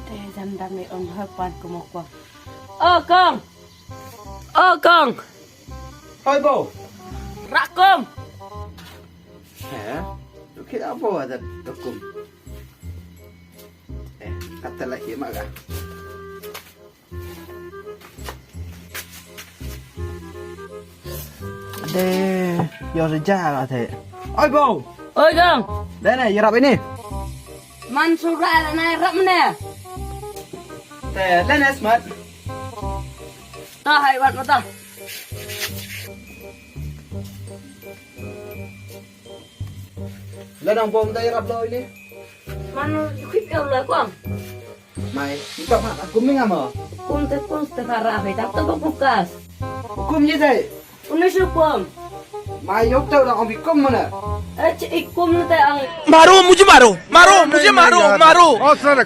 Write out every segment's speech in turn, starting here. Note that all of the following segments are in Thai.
แต่จำได้ไม่อมให้ปานกูมากกว่ากองThôi bố. รักกง Hả? Lúc khi đó bố là được cùng. Cắt thật lại hiếm mà cả. Đây, giờ rồi cha là thế. Ôi bố. เอ้ยกง Đây này, giờ đọc đi. มันสุราแล้วนายรับมันแน่ Thế, lên này smart. ต่อให้วัดมาต่อ Lên đồng bố đâyรับlôi đi. มันคิดเอาเลยกง Mày, đi tập hả? Cũng mình làm ở. คุณแต่การาไปทับตัวบุกกัส Cũng như thế. คุณไม่ช่วยกง Mày dốc tao là ông bị cung mà nè. อีกกุมแต่อัง मारो मुझे मारो मारो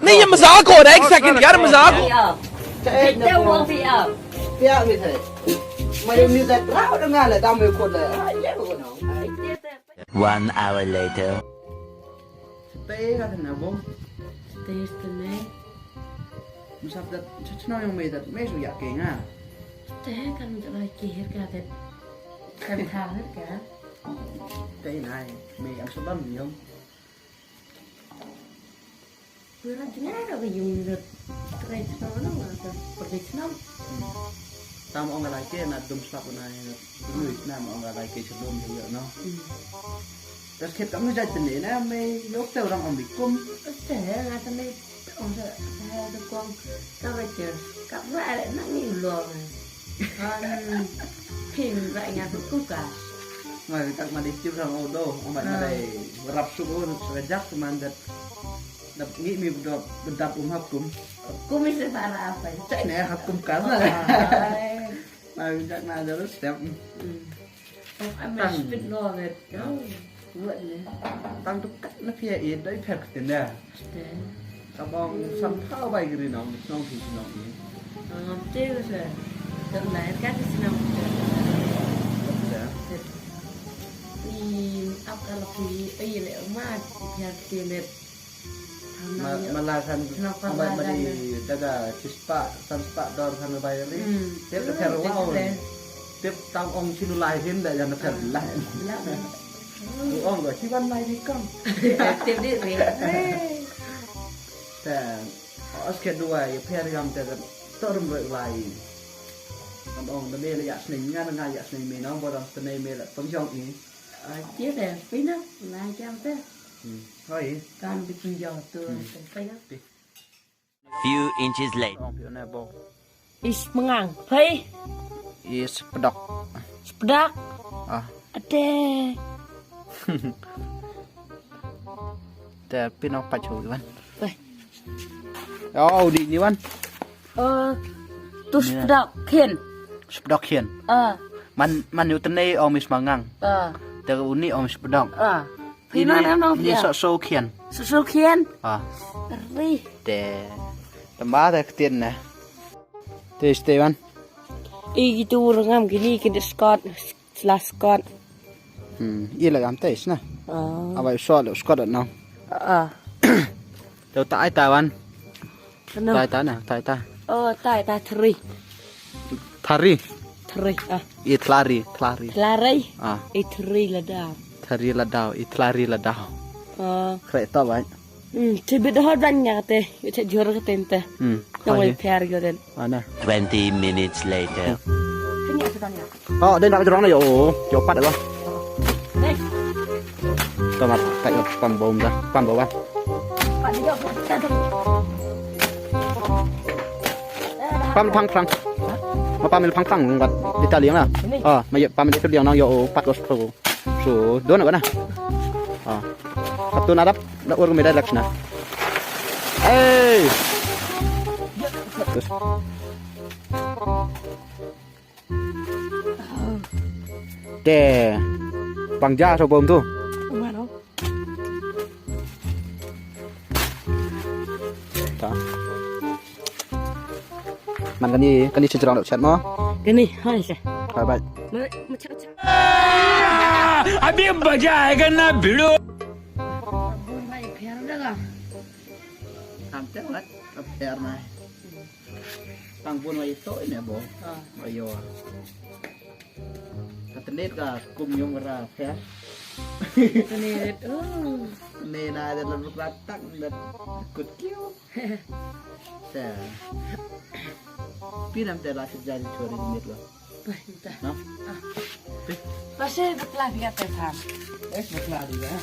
नहीं ये मजाक हो रहा है एक सेकंड यार मजाक พี่เอาเจ้าวัวพี่เอา Phía như thế. Mày đừng như thế, ráo đừng nghe là tao mới khuôn này. Dễ của nó. One hour later. Tế ra thế nào bố? เตสต์ไหม Mình sắp đặt, chắc nói với mày thật mấy số dạ kìa nha. แต่กันจะอะไรกี่เหตุการณ์แต่กันทางเหตุการณ์ Tế này, mày ăn số bấm gì không? เพื่อนจะง่ายเราไปยุ่งกับใครที่เราต้องมาแต่ปฏิทิน Tao mà ông là lại kia là đùm sắp của này. Đúng người nào mà ông là lại kia sẽ đùm thì nó. Tất khi cắm cái dây tình lý này, mày dốc tao rằng ông bị cung. แต่งานทำไมต้องเถอะแต่ตะกวงก็ไปเจอกับว่าอะไรนั่งอยู่รวมพิมพ์รายงานทุกกุ๊กอะ Mà các mà đi chụp rằng ô tô, ông bạn ở đây rập xuống ô, sẽ dắt mà đập đập nghĩ mình đập hấp cung. กูไม่ใช่ภาระไป Chạy này hấp cung cắn rồi. Mà chắc là nó rất đẹp. อันมันเป็นรอแบบเนาะวันนี้ Tăng tốc cách nó phía ít đấy phép tiền nè. แต่ Các bông xăm thao bay cái gì nó thì nó ý. เจ้าเสือตรงไหนกันที่สนามเสือ Dạ. ปีอัพกาลปีปีเลยมากอยากเตียนแบบทำมาเยอะ Mà là thằng Kenapa ông bạn mà là đi đây? daga spa san spa đòn thằng bay đi. Tiếp là theo wow. Tiếp tao ông xin lại thêm để cho nó thật lại. แล้ว Ông gọi chi văn này đi con. เต็มที่เลย แต่ออสเกตด้วยพยายามแต่ต้นเรื่องไรน้องตอนนี้ระยะสนิมงานงานระยะสนิมมีน้องบอลตอนนี้มีแหละต้องช่องอี เจ๊แต่ปีนั้นนายจำได้ เฮ้ย การไปกินยอตัวไปนะ Few inches later. น้องพี่นายบอก อิสมังเฮ้ย อีสปดอก สปดัก อ่ะ เต้ แต่พี่น้องปัจจุบัน ไป เอาดีนี่วัน ตุสปดักเขียน สปดอกเขียน มันอยู่ตรงนี้เอามิสมังงังแต่อุนี่เอามิสปดอก พี่น้องน้องพี่ นี่โซเขียน สุเขียน รี แต่บ้าแต่เตียนนะเตสเตวัน อีกตัวงามกินนี่กินสกอตสลาสกอต อีหลักอันเตสนะเอาไปสอดสกอตน้องเดี๋ยวตายตาวันตายตาน่ะตายตาตายทรี ทารี ทรีอีทลารีลารีอีทรีละดาว ทารีละดาวอีทลารีละดาวใครตอบไว้ ที่บิดหอดันยาเตะวิธีจอร์กเต็มเตะต้องไปพิอาร์กัน20 minutes later. ขึ้นยังสุดเนี่ย เดินไปจะร้องเลยโอ้โยปัดได้ปะ เฮ้ย ต่อมาใส่กับปั๊มบอมจ้ะปั๊มบอมวะ ปัดเดียวปัด ปั๊มพังมาปั๊มมันพังกับดิตาเลี้ยงนะมาเยอะปั๊มมันดิตาเลี้ยงน้องโยปัดก็สูโดนหรือเปล่านะขับตัวนับแล้วอ้วนก็ไม่ได้ลักษณะเอ้ยแต่บางจ้าชาวบ้านทุก มาเนาะ มันกันนี่จะลองเดือดชัดมั้ง กันนี่ให้สิ Bye bye. Macam अभी मजा आएगा ना भिड़ो bun baik biar dah lah. Sampai lah, sampai nah. Pangbun wa itu ini bo. Ayo. Katenit ka kumyong ra ya. Ini Ni na ada lalu ratak dan ikut kiu. Sa. Pinam tela sejari chori minit lo. baik dah. No? Pasal betul biar terfaham. Betul dia.